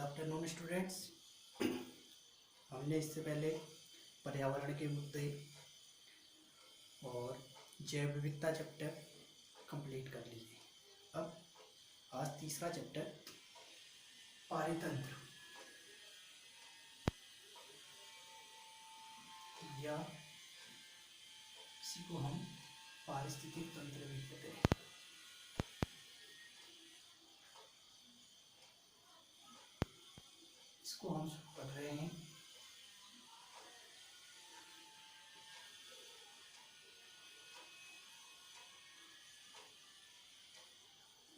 Afternoon students. हमने इससे पहले पर्यावरण के मुद्दे और जैव विविधता चैप्टर कंप्लीट कर लिए। अब आज तीसरा चैप्टर पारितंत्र या इसी को हम पारिस्थितिक तंत्र भी कहते हैं। इसको हम पढ़ रहे हैं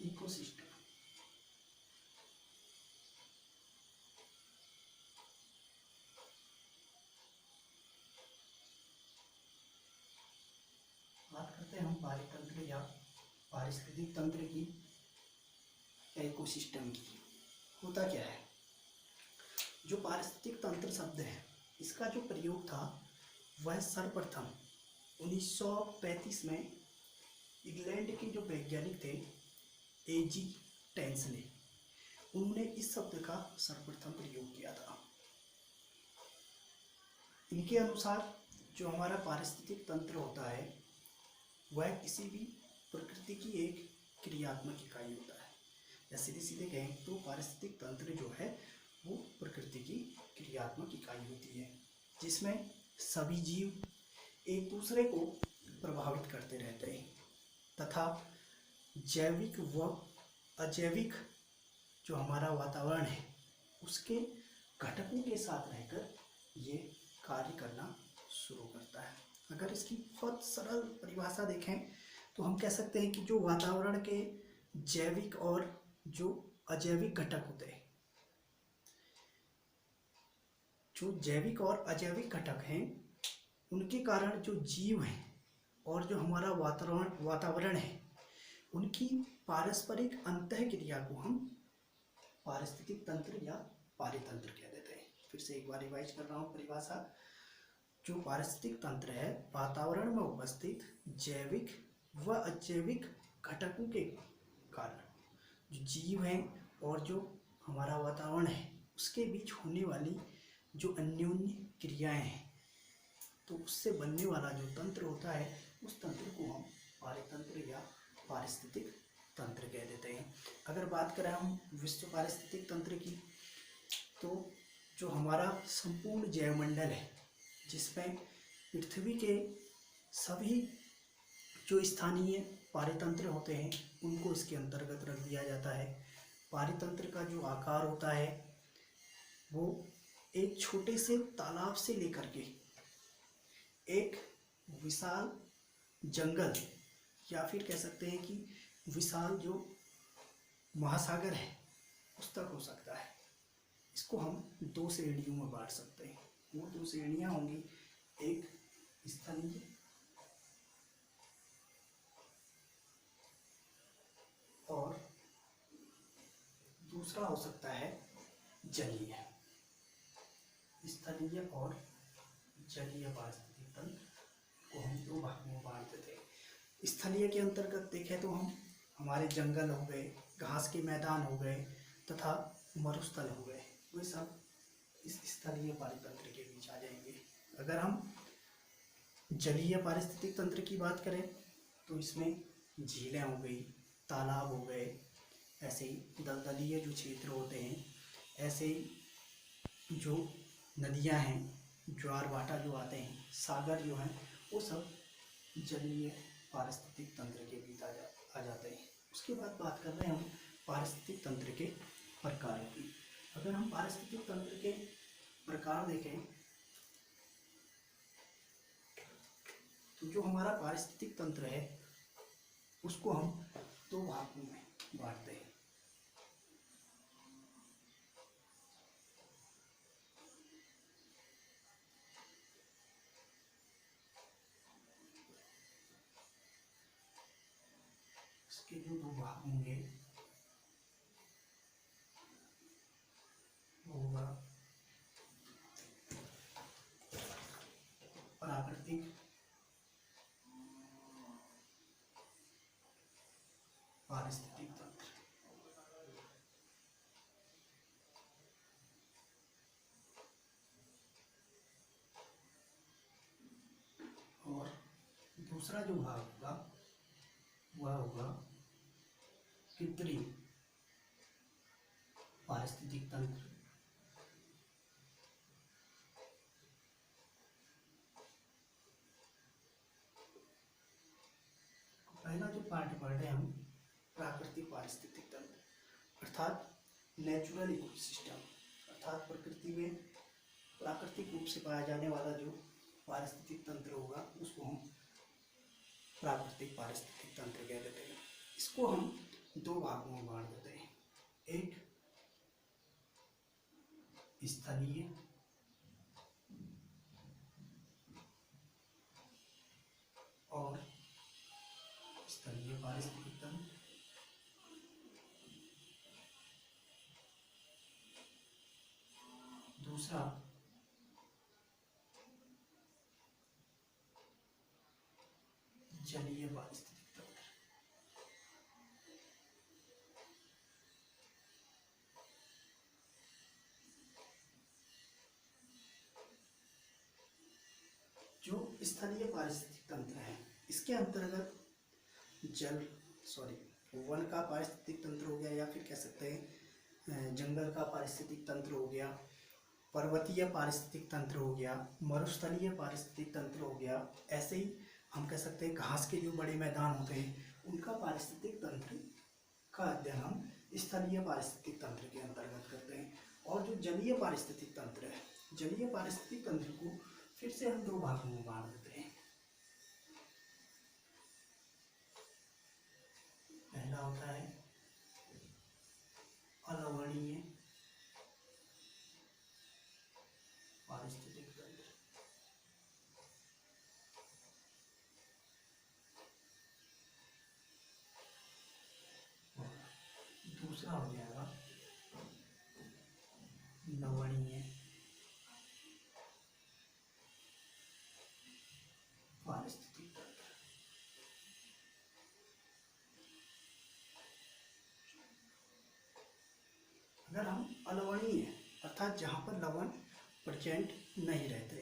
इकोसिस्टम। बात करते हैं हम पारितंत्र या पारिस्थितिक तंत्र की, इकोसिस्टम की। होता क्या है? जो पारिस्थितिक तंत्र शब्द है, इसका जो प्रयोग था वह सर्वप्रथम 1935 में इंग्लैंड के जो वैज्ञानिक थे एजी टेंसले, उन्होंने इस शब्द का सर्वप्रथम प्रयोग किया था। इनके अनुसार जो हमारा पारिस्थितिक तंत्र होता है वह किसी भी प्रकृति की एक क्रियात्मक इकाई होता है, या सीधे सीधे कहें तो पारिस्थितिक तंत्र जो है वो प्रकृति की क्रियात्मक इकाई होती है, जिसमें सभी जीव एक दूसरे को प्रभावित करते रहते हैं तथा जैविक व अजैविक जो हमारा वातावरण है उसके घटकों के साथ रहकर ये कार्य करना शुरू करता है। अगर इसकी बहुत सरल परिभाषा देखें तो हम कह सकते हैं कि जो वातावरण के जैविक और जो अजैविक घटक होते हैं, जो जैविक और अजैविक घटक हैं, उनके कारण जो जीव हैं और जो हमारा वातावरण है उनकी पारस्परिक अंतःक्रिया को हम पारिस्थितिक तंत्र या पारितंत्र कह देते हैं। फिर से एक बार रिवाइज कर रहा हूँ परिभाषा। जो पारिस्थितिक तंत्र है, वातावरण में उपस्थित जैविक व अजैविक घटकों के कारण जो जीव हैं और जो हमारा वातावरण है उसके बीच होने वाली जो अन्योन्य क्रियाएं हैं, तो उससे बनने वाला जो तंत्र होता है उस तंत्र को हम पारितंत्र या पारिस्थितिक तंत्र कह देते हैं। अगर बात करें हम विश्व पारिस्थितिक तंत्र की, तो जो हमारा संपूर्ण जैवमंडल है जिसमें पृथ्वी के सभी जो स्थानीय पारितंत्र होते हैं उनको इसके अंतर्गत रख दिया जाता है। पारितंत्र का जो आकार होता है वो एक छोटे से तालाब से लेकर के एक विशाल जंगल या फिर कह सकते हैं कि विशाल जो महासागर है उस तक हो सकता है। इसको हम दो श्रेणियों में बांट सकते हैं। वो दो श्रेणियां होंगी, एक स्थलीय और दूसरा हो सकता है जलीय। स्थलीय और जलीय पारिस्थितिक तंत्र को हम दो भागों में बांट देते हैं। स्थलीय के अंतर्गत देखें तो हम हमारे जंगल हो गए, घास के मैदान हो गए तथा मरुस्थल हो गए, वे सब इस स्थलीय पारितंत्र के बीच आ जाएंगे। अगर हम जलीय पारिस्थितिक तंत्र की बात करें तो इसमें झीलें हो गई, तालाब हो गए, ऐसे ही दलदलीय जो क्षेत्र होते हैं, ऐसे ही जो नदियां हैं, ज्वार भाटा जो आते हैं, सागर जो हैं, वो सब जलीय पारिस्थितिक तंत्र के बीच आ जाते हैं। उसके बाद बात कर रहे हैं हम पारिस्थितिक तंत्र के प्रकारों की। अगर हम पारिस्थितिक तंत्र के प्रकार देखें तो जो हमारा पारिस्थितिक तंत्र है उसको हम दो भागों में बांटते हैं। इसके जो दो भाग होंगे वो होगा प्राकृतिक पारिस्थितिक तंत्र दूसरा जो भाग होगा वह होगा कृत्रिम पारिस्थितिक तंत्र। पहला जो पार्ट पढ़ रहे हैं हम प्राकृतिक पारिस्थितिक तंत्र अर्थात नेचुरल इकोसिस्टम, अर्थात प्रकृति में प्राकृतिक रूप से पाया जाने वाला जो पारिस्थितिक तंत्र होगा उसको हम प्राकृतिक पारिस्थितिक तंत्र कह देते हैं। इसको हम दो भागों में बांट देते हैं, एक स्थलीय और स्थलीय पारिस्थितिक तंत्र, दूसरा जलीय पारिस्थितिक तंत्र। जो स्थलीय पारिस्थितिक तंत्र है इसके अंतर्गत वन का पारिस्थितिक तंत्र हो गया, या फिर कह सकते हैं जंगल का पारिस्थितिक तंत्र हो गया, पर्वतीय पारिस्थितिक तंत्र हो गया, मरुस्थलीय पारिस्थितिक तंत्र हो गया। ऐसे ही हम कह सकते हैं घास के जो बड़े मैदान होते हैं उनका पारिस्थितिक तंत्र का अध्ययन हम स्थलीय पारिस्थितिक तंत्र के अंतर्गत करते हैं। और जो जलीय पारिस्थितिक तंत्र है, जलीय पारिस्थितिक तंत्र को फिर से हम दो भागों में बांट देते हैं। पहला होता है अलवणीय पारिस्थितिक तंत्र, और दूसरा हो जाएगा लवणीय पारिस्थितिक तंत्र। अगर हम अलवणीय अर्थात जहाँ पर लवण प्रेजेंट नहीं रहते,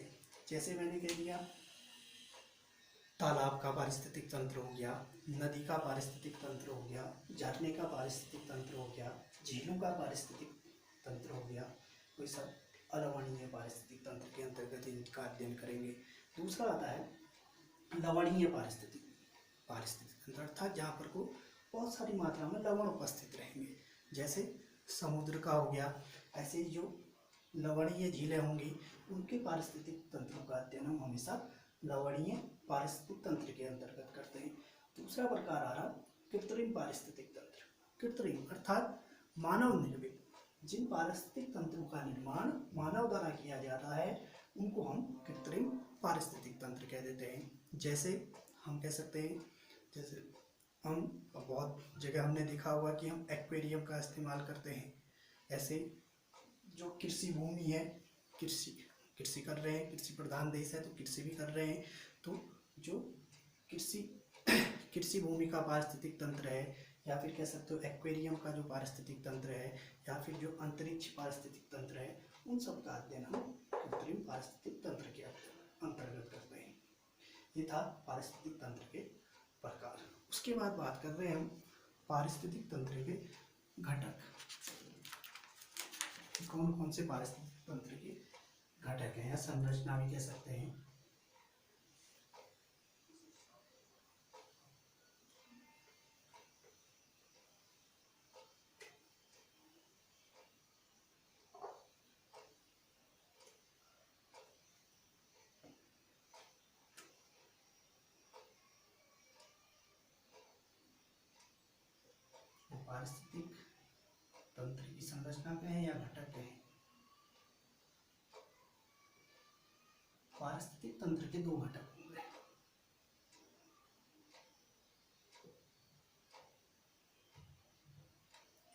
जैसे मैंने कह दिया तालाब का पारिस्थितिक तंत्र हो गया, नदी का पारिस्थितिक तंत्र हो गया, झरने का पारिस्थितिक तंत्र हो गया, झीलों का पारिस्थितिक तंत्र हो गया, कोई सब अलवणीय पारिस्थितिक तंत्र के अंतर्गत इनका अध्ययन करेंगे। दूसरा आता है लवणीय पारिस्थितिक तंत्र, अर्थात जहाँ पर को बहुत सारी मात्रा में लवण उपस्थित रहेंगे, जैसे समुद्र का हो गया। ऐसे जो लवणीय झीलें होंगी उनके पारिस्थितिक तंत्रों का अध्ययन हम हमेशा लवणीय पारिस्थितिक तंत्र के अंतर्गत करते हैं। दूसरा प्रकार आ रहा कृत्रिम पारिस्थितिक तंत्र। कृत्रिम अर्थात मानव निर्मित, जिन पारिस्थितिक तंत्रों का निर्माण मानव द्वारा किया जा रहा है उनको हम कृत्रिम पारिस्थितिक तंत्र कह देते हैं। जैसे हम कह सकते हैं, जैसे हम बहुत जगह हमने देखा होगा कि हम एक्वेरियम का इस्तेमाल करते हैं। ऐसे जो कृषि भूमि है, कृषि कर रहे हैं, कृषि प्रधान देश है तो कृषि भी कर रहे हैं, तो जो कृषि भूमि का पारिस्थितिक तंत्र है, या फिर कह सकते हो एक्वेरियम का जो पारिस्थितिक तंत्र है, या फिर जो अंतरिक्ष पारिस्थितिक तंत्र है, उन सब का अध्ययन हम कृत्रिम पारिस्थितिक तंत्र के अंतर्गत करते हैं। ये था पारिस्थितिक तंत्र के प्रकार। उसके बाद बात कर रहे हैं हम पारिस्थितिक तंत्र के घटक। कौन कौन से पारिस्थितिक तंत्र के घटक हैं या संरचना भी कह सकते हैं। पारिस्थितिक तंत्र की संरचना कहें या घटक कहें, पारिस्थितिक तंत्र के दो घटक होंगे।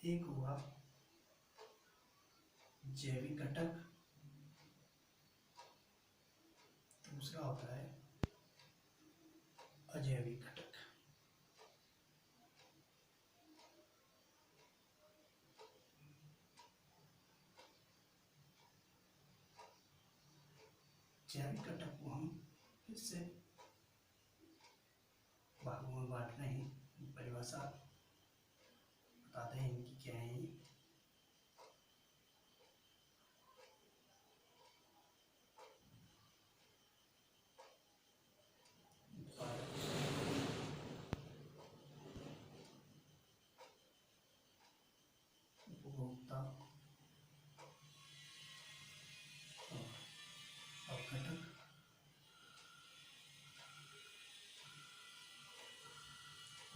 एक हुआ जैविक घटक, दूसरा होता है अजैविक घटक। जैविक घटक को हम फिर से में बांट रहे हैं, परिभाषा बताते हैं इनकी क्या है। उपभोक्ता और अपघटक।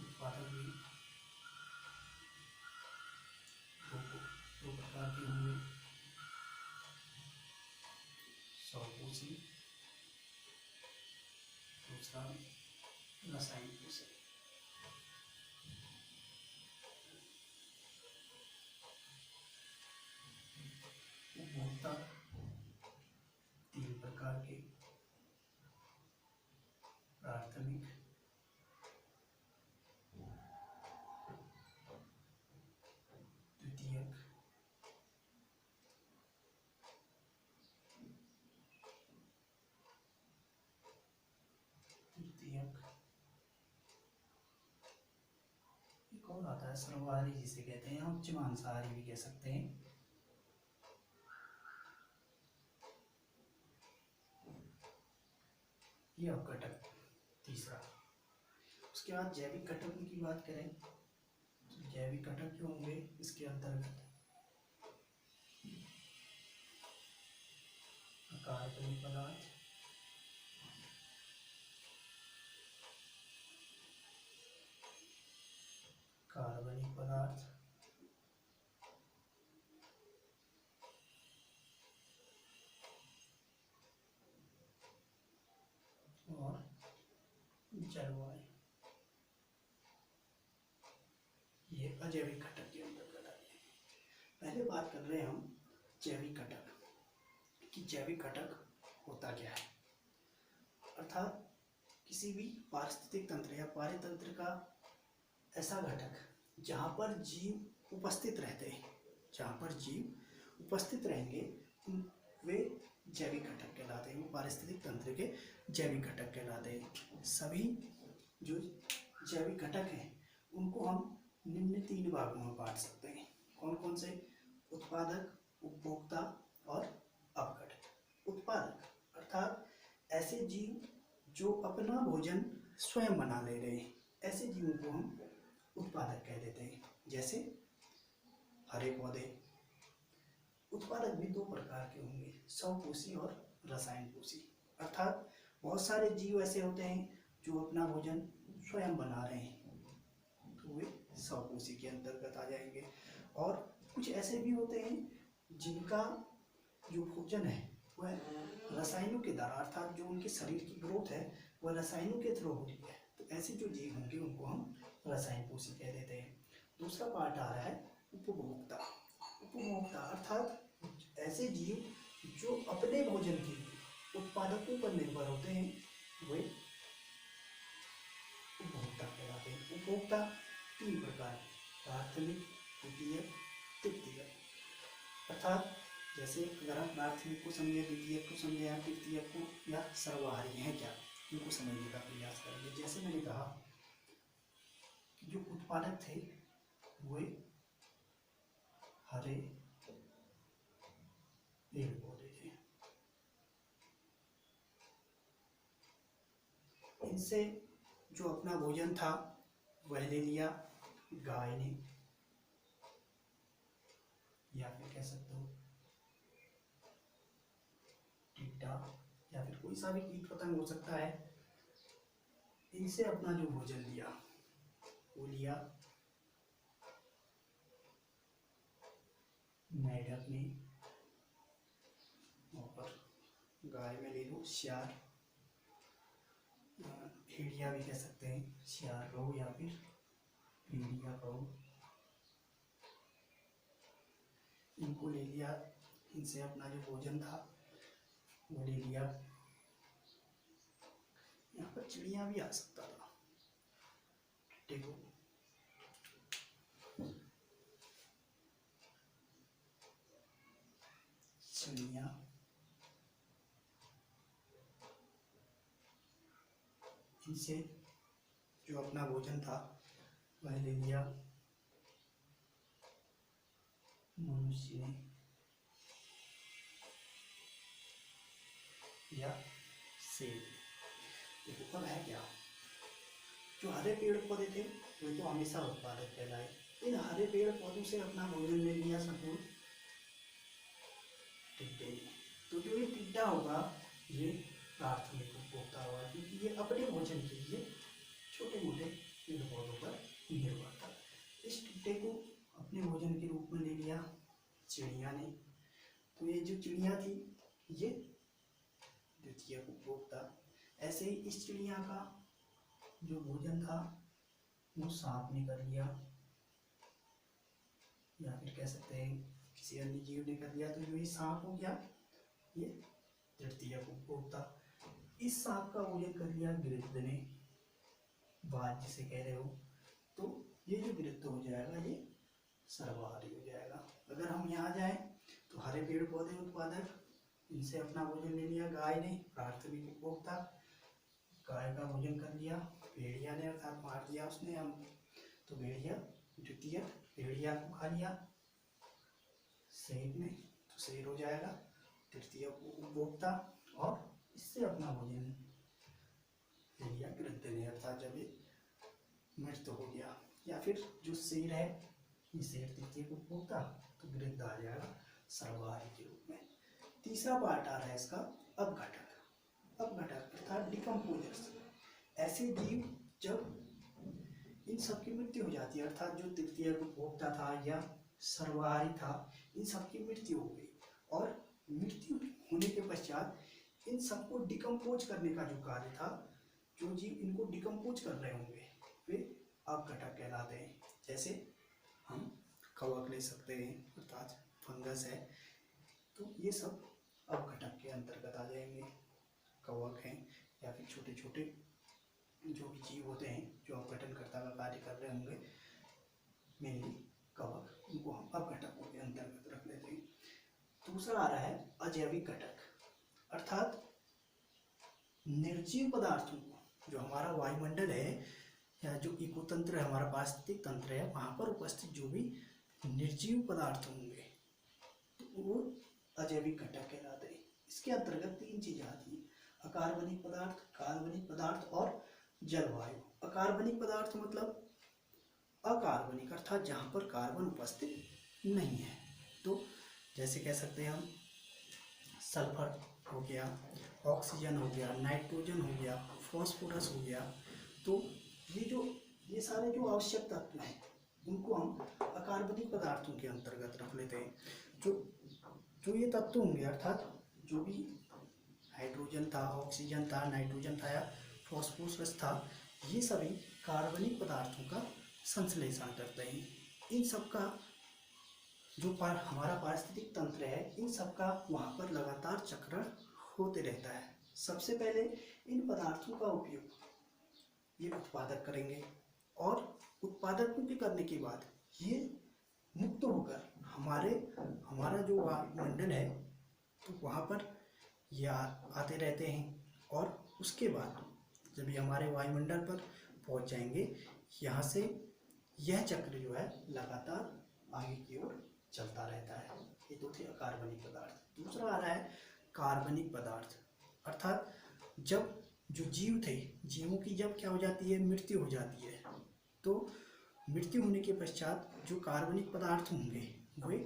उत्पादक भी दो प्रकार के होंगे, स्वपोषी, दूसरा रासायनिक पोषक। उपभोक्ता तीन प्रकार के, प्राथमिक, द्वितीयक, तृतीयक। एक और आता है सर्वाहारी, जिसे कहते हैं उच्च मांसाहारी भी कह सकते हैं। ये अपघटक तीसरा। उसके बाद जैविक घटकों की बात करें तो जैविक घटक जो होंगे इसके अंतर्गत कार्बनिक पदार्थ, कार्बनिक पदार्थ, और जलवायु, ये अजैविक घटक के अंतर्गत आते हैं। पहले बात कर रहे हैं हम जैविक घटक कि जैविक घटक होता क्या है। अर्थात किसी भी पारिस्थितिक तंत्र या पारितंत्र का ऐसा घटक जहाँ पर जीव उपस्थित रहते हैं, जहाँ पर जीव उपस्थित रहेंगे वे जैविक घटक कहलाते हैं, वो पारिस्थितिक तंत्र के जैविक घटक कहलाते हैं। सभी जो जैविक घटक हैं उनको हम निम्न तीन भागों में बांट सकते हैं। कौन कौन से? उत्पादक, उपभोक्ता और अपघटक। उत्पादक अर्थात ऐसे जीव जो अपना भोजन स्वयं बना ले रहे हैं, ऐसे जीवों को हम उत्पादक कह देते हैं। जैसे हरे पौधे। उत्पादक भी दो प्रकार के होंगे, स्वपोषी और रसायन पोषी। अर्थात बहुत सारे जीव ऐसे होते हैं जो अपना भोजन स्वयं बना रहे हैं, तो वे स्वपोषी के अंतर्गत आ जाएंगे। और कुछ ऐसे भी होते हैं जिनका जो भोजन है वह रसायनों के द्वारा, अर्थात जो उनके शरीर की ग्रोथ है वह रसायनों के थ्रू हो रही है, तो ऐसे जो जीव होंगे उनको हम रसायन पोषी कह देते हैं। दूसरा पार्ट आ रहा है उपभोक्ता। उपभोक्ता अर्थात ऐसे जीव जो अपने भोजन के लिए उत्पादकों पर निर्भर होते हैं, वे उपभोक्ता कहलाते हैं। उपभोक्ता तीन प्रकार के, प्राथमिक, द्वितीयक, तृतीयक। अर्थात जैसे अगर हम प्राथमिक को समझे, द्वितीयक को समझे या तृतीयक को, या सर्वाहारी है क्या, इनको समझने का प्रयास करेंगे। जैसे मैंने कहा कि जो उत्पादक थे वे हरे पेड़ पौधे थे, इनसे जो अपना भोजन था वह ले लिया गाय ने, या फिर कह सकते हो टिड्डा, या फिर कोई सा भी कीट पतंग हो सकता है। इनसे अपना जो भोजन लिया वो लिया मेढक ने, और गाय में ले लो सियार, भेड़िया भी कह सकते हैं, सियार कहो या फिर भेड़िया कहो, इनको ले लिया। इनसे अपना जो भोजन था वो ले लिया। यहाँ पर चिड़िया भी आ सकता था, देखो चिड़िया, इनसे जो अपना भोजन था वह ले लिया मनुष्य ने या सेब। देखो अब है क्या, जो हरे पेड़ पौधे थे वे तो हमेशा उत्पादक कहलाए। इन हरे पेड़ पौधों से अपना भोजन ले लिया संपूर्ण टिड्डे ने। तो जो ये टिड्डा होगा ये प्राथमिक उपभोक्ता होगा, क्योंकि ये अपने भोजन के लिए छोटे मोटे पेड़ पौधों पर निर्भर था। इस टिड्डे को अपने भोजन के रूप में ले लिया चिड़िया ने। तो ये जो चिड़िया थी ये द्वितीय उपभोक्ता। ऐसे ही इस चिड़िया का जो भोजन था वो सांप ने कर लिया, या फिर कह सकते हैं किसी अन्य जीव ने कर लिया। तो जो ये सांप हो गया ये तृतीय उपभोक्ता। इस सांप का भोजन कर लिया गिरद्ध ने, बाज जिसे कह रहे हो। तो ये जो गिरद्ध हो जाएगा ये सर्वाहारी हो जाएगा। अगर हम यहाँ जाएं तो हरे पेड़ पौधे उत्पादक, इनसे अपना भोजन ले लिया गाय ने, प्राथमिक उपभोक्ता। गाय का भोजन कर लिया भेड़िया ने, अर्थात मार दिया उसने हम, तो भेड़िया द्वितीय, भेड़िया को खा लिया शेर ने, तो शेर हो जाएगा तृतीय उपभोक्ता। और इससे अपना भोजन ले लिया गिरद्ध ने, अर्थात जब ये मृत हो गया। या फिर जो शेर है ये शेर तृतीय उपभोक्ता, तो गिरद्ध आ जाएगा सर्वाहारी के रूप में। तीसरा पार्ट आ रहा है इसका अपघटक। अपघटक अर्थात डिकम्पोजर्स, ऐसे जीव जब इन सब की मृत्यु हो जाती है, अर्थात जो तृतीय उपभोक्ता था या सर्वाहारी था इन सब की मृत्यु हो गई, और मृत्यु होने के पश्चात इन सबको डिकम्पोज करने का जो कार्य था, जो जीव इनको डिकम्पोज कर रहे होंगे वे अपघटक कहलाते हैं। जैसे हम कवक ले सकते हैं, अर्थात फंगस है, तो ये सब अपघटक के अंतर्गत आ जाएंगे। कवक हैं या फिर छोटे छोटे जो भी जीव होते हैं जो अपघटनकर्ता का कार्य कर रहे होंगे, मेनली कवक, उनको हम अपघटकों के अंतर्गत रख लेते हैं। दूसरा आ रहा है अजैविक घटक, अर्थात निर्जीव पदार्थों को, जो हमारा वायुमंडल है या जो इकोतंत्र है, हमारा पारिस्थितिक तंत्र है, वहाँ पर उपस्थित जो भी निर्जीव पदार्थ होंगे तो वो अजैविक घटक कहलाते हैं। इसके अंतर्गत तीन चीजें आती हैं, अकार्बनिक पदार्थ, कार्बनिक पदार्थ और जलवायु। अकार्बनिक पदार्थ मतलब अकार्बनिक, अर्थात जहाँ पर कार्बन उपस्थित नहीं है। तो जैसे कह सकते हैं हम सल्फर हो गया, ऑक्सीजन हो गया, नाइट्रोजन हो गया, फॉस्फोरस हो गया। तो ये सारे जो आवश्यक तत्व हैं उनको हम अकार्बनिक पदार्थों के अंतर्गत रख लेते हैं। जो ये तत्व होंगे, अर्थात जो भी हाइड्रोजन था, ऑक्सीजन था, नाइट्रोजन था या फॉस्फोरस था, ये सभी कार्बनिक पदार्थों का संश्लेषण करते हैं। इन सब का जो हमारा पारिस्थितिक तंत्र है, इन सब का वहाँ पर लगातार चक्रण होते रहता है। सबसे पहले इन पदार्थों का उपयोग ये उत्पादक करेंगे, और उत्पादकों के करने के बाद ये मुक्त होकर हमारा जो वायुमंडल है तो वहाँ पर ये आते रहते हैं, और उसके बाद जब ये हमारे वायुमंडल पर पहुँच जाएंगे, यहाँ से यह चक्र जो है लगातार आगे की ओर चलता रहता है। ये तो थे अकार्बनिक पदार्थ। दूसरा आ रहा है कार्बनिक पदार्थ, अर्थात जब जो जीव थे, जीवों की जब क्या हो जाती है, मृत्यु हो जाती है, तो मृत्यु होने के पश्चात जो कार्बनिक पदार्थ होंगे वे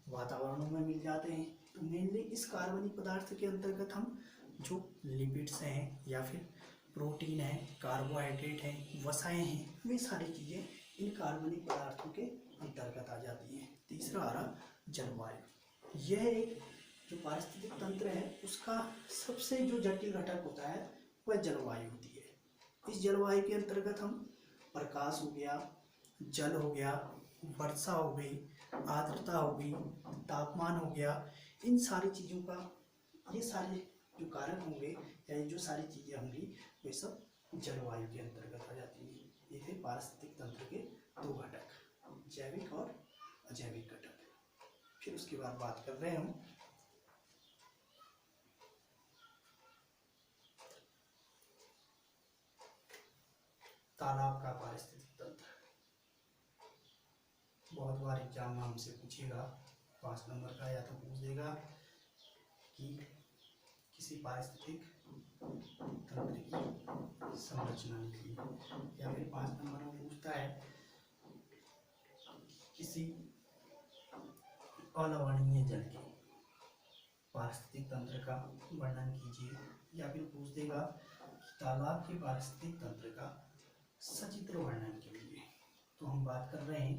वातावरण में मिल जाते हैं। तो मेनली इस कार्बनिक पदार्थ के अंतर्गत हम जो लिपिड्स हैं या फिर प्रोटीन है, कार्बोहाइड्रेट है, वसाएं हैं, वे सारी चीज़ें इन कार्बनिक पदार्थों के अंतर्गत आ जाती हैं। तीसरा आ रहा जलवायु। यह एक जो पारिस्थितिक तंत्र है उसका सबसे जो जटिल घटक होता है वह जलवायु होती है। इस जलवायु के अंतर्गत हम प्रकाश हो गया, जल हो गया, वर्षा हो गई, आर्द्रता हो गई, तापमान हो गया, इन सारी चीज़ों का, ये सारे जो कारक होंगे या जो सारी चीज़ें होंगी वे सब जलवायु के अंतर्गत आ जाती हैं। ये थे पारिस्थितिक तंत्र के दो घटक, जैविक और अजैविक घटक। फिर उसके बाद बात कर रहे हैं हम तालाब का पारिस्थितिक तंत्र। बहुत बार एग्जाम में हमसे पूछेगा 5 नंबर का, या तो पूछ देगा कि किसी पारिस्थितिक तंत्र की संरचना लिखिए, या फिर 5 नंबर में पूछता है किसी अलवणीय जल के पारिस्थितिक तंत्र का वर्णन कीजिए, या फिर पूछ देगा तालाब के पारिस्थितिक तंत्र का सचित्र वर्णन कीजिए। तो हम बात कर रहे हैं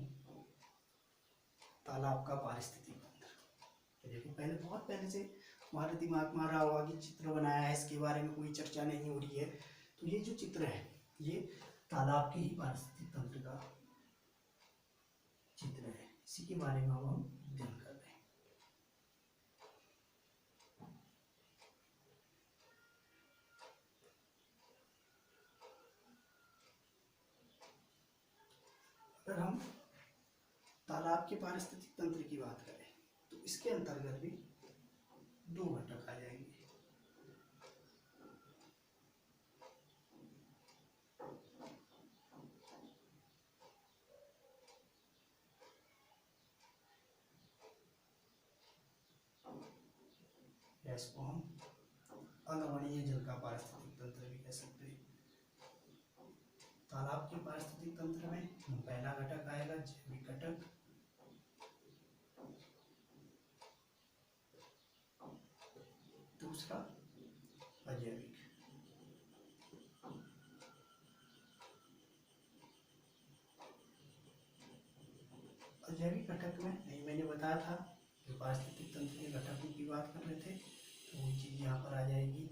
तालाब का पारिस्थितिक तंत्र। तो देखो पहले बहुत पहले से हमारे दिमाग में आ रहा होगा कि चित्र बनाया है, इसके बारे में कोई चर्चा नहीं हो रही है। तो ये जो चित्र है ये तालाब के ही पारिस्थितिक तंत्र का चित्र है, इसी के बारे में अब हम अध्ययन कर रहे हैं। अगर हम तालाब के पारिस्थितिक तंत्र की बात करें तो इसके अंतर्गत भी 2 घटक आ जाएंगे। इसको हम अलवणीय जल का पारिस्थितिक तंत्र भी कह सकते हैं। तालाब के पारिस्थितिक तंत्र में पहला घटक आएगा जैविक घटक, दूसरा अजैविक। अजैविक घटक में नहीं, मैंने बताया था जो पारिस्थितिक तंत्र के घटकों की बात कर रहे थे, तो वही चीज यहाँ पर आ जाएगी।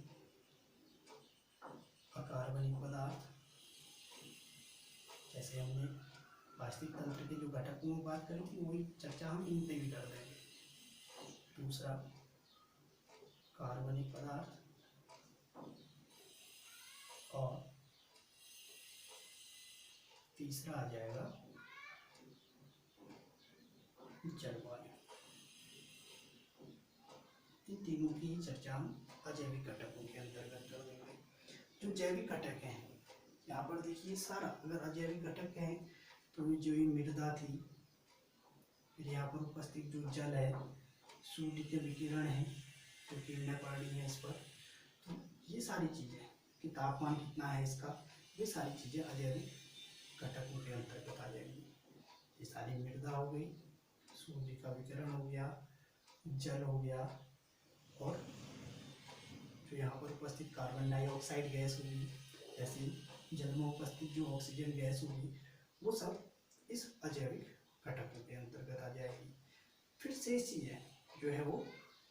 अकार्बनिक पदार्थ, जैसे हमने पारिस्थितिक तंत्र के जो घटकों में बात करी थी वही चर्चा हम इन पे भी कर देंगे। दूसरा कार्बनिक पदार्थ, और तीसरा आ जाएगा जलवायु। इन तीनों की ही चर्चा हम अजैविक घटकों के अंतर्गत कर देंगे। जो जैविक घटक हैं यहाँ पर देखिए सारा, अगर अजैविक घटक हैं तो जो ये मृदा थी, फिर यहाँ पर उपस्थित जो जल है, सूर्य के विकिरण है, जो किरणें पड़ रही हैं इस पर, तो ये सारी चीज़ें कि तापमान कितना है इसका, ये सारी चीज़ें अजैविक घटकों के अंतर्गत आ जाएंगी। ये सारी मृदा हो गई, सूर्य का विकिरण हो गया, जल हो गया, और जो यहाँ पर उपस्थित कार्बन डाइऑक्साइड गैस होगी, जैसे जल में उपस्थित जो ऑक्सीजन गैस होगी, वो सब इस अजैविक घटकों के अंतर्गत आ जाएगी। फिर शेष चीज़ें जो है वो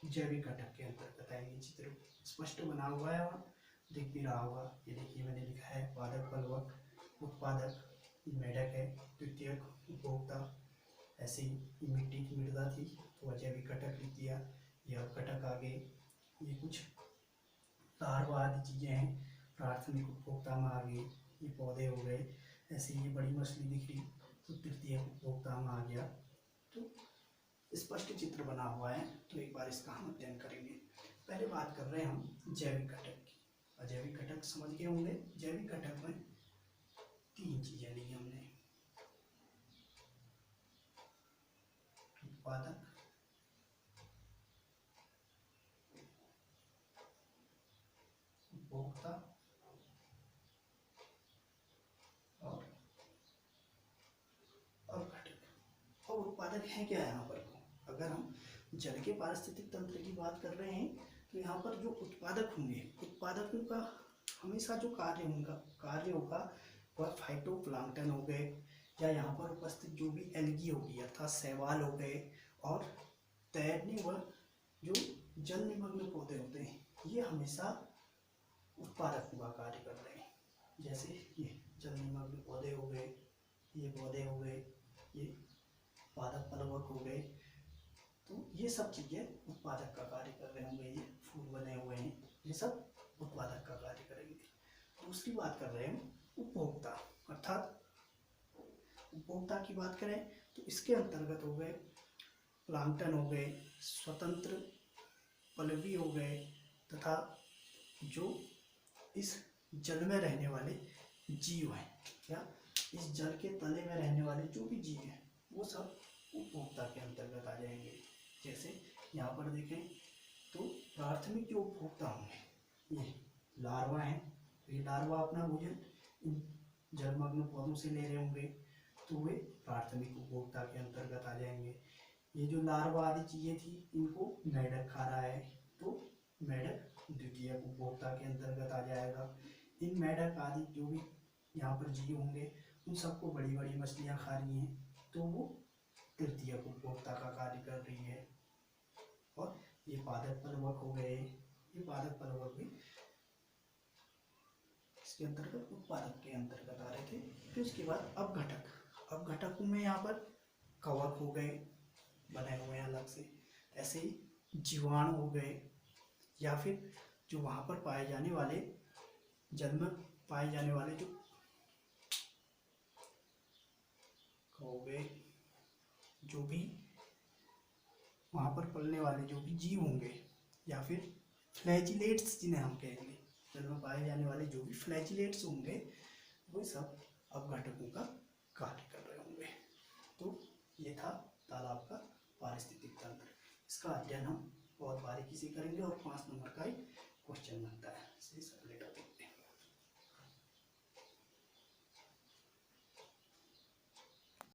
जैविक घटक के अंतर्गत आएंगी। चित्र स्पष्ट बना हुआ है और दिख भी रहा होगा। ये देखिए मैंने लिखा है पादक, पलवक, उत्पादक, मेढक है, द्वितीयक, उपभोक्ता। ऐसे ही मिट्टी की मृदा थी तो अजैविक घटक लिख दिया, यह घटक आगे। ये कुछ तारवाद चीज़ें हैं, प्राथमिक उपभोक्ता में आ गई, ये पौधे हो गए। ऐसे ये बड़ी मछली दिख रही तो तृतीय उपभोक्ता में आ गया। तो स्पष्ट चित्र बना हुआ है, तो एक बार इसका हम अध्ययन करेंगे। पहले बात कर रहे हैं हम जैविक घटक की। अजैविक घटक समझ गए होंगे। जैविक घटक में 3 चीज़ें ली हमने, उत्पादक, उपभोक्ता और घटक। और उत्पादक है क्या यहाँ पर? अगर हम जल के पारिस्थितिक तंत्र की बात कर रहे हैं तो यहाँ पर जो उत्पादक होंगे, उत्पादकों का हमेशा जो कार्य होगा वह फाइटोप्लैंक्टन हो गए, या यहाँ पर उपस्थित जो भी एल्गी होगी अर्थात शैवाल हो गए, और तैरने व जो जल निमग्न पौधे होते हैं, ये हमेशा उत्पादकों का कार्य कर रहे हैं। जैसे ये जल निमग्न पौधे हो गए, ये पौधे हो गए, ये पादप पलवक हो गए, तो ये सब चीज़ें उत्पादक का कार्य कर रहे होंगे। ये फूल बने हुए हैं, ये सब उत्पादक का कार्य करेंगे। दूसरी बात कर रहे हैं उपभोक्ता, अर्थात उपभोक्ता की बात करें तो इसके अंतर्गत हो गए प्लांक्टन हो गए, स्वतंत्र पलवी हो गए, तथा जो इस जल में रहने वाले जीव हैं, या इस जल के तले में रहने वाले जो भी जीव हैं वो सब उपभोक्ता के अंतर्गत आ जाएंगे। जैसे यहाँ पर देखें तो प्राथमिक जो उपभोक्ता होंगे ये लार्वा हैं, तो ये लार्वा अपना भोजन इन जलमग्न पौधों से ले रहे होंगे, तो वे प्राथमिक उपभोक्ता के अंतर्गत आ जाएंगे। ये जो लार्वा आदि चीज़ें थी इनको मेढक खा रहा है, तो मेढक द्वितीय उपभोक्ता के अंतर्गत आ जाएगा। इन मेढक आदि जो भी यहाँ पर जीव होंगे उन सबको बड़ी बड़ी मछलियाँ खा रही हैं, तो वो तृतीय उपभोक्ता का कार्य कर रही है। और ये पादप प्लवक हो गए, ये पादप प्लवक भी इसके अंतर्गत उत्पादक के अंतर्गत आ रहे थे। फिर उसके बाद अब घटकों में यहाँ पर कवक हो गए बने हुए हैं अलग से, ऐसे ही जीवाणु हो गए, या फिर जो वहाँ पर पाए जाने वाले जल में पाए जाने वाले जो हो गए, जो भी वहाँ पर पलने वाले जो भी जीव होंगे, या फिर फ्लैजिलेट्स जिन्हें हम कहेंगे, जल में पाए जाने वाले जो भी फ्लैजिलेट्स होंगे वो सब अपघटकों का कार्य कर रहे होंगे। तो ये था तालाब का पारिस्थितिक तंत्र। इसका अध्ययन हम बहुत बारीकी से करेंगे और 5 नंबर का एक क्वेश्चन बनता है।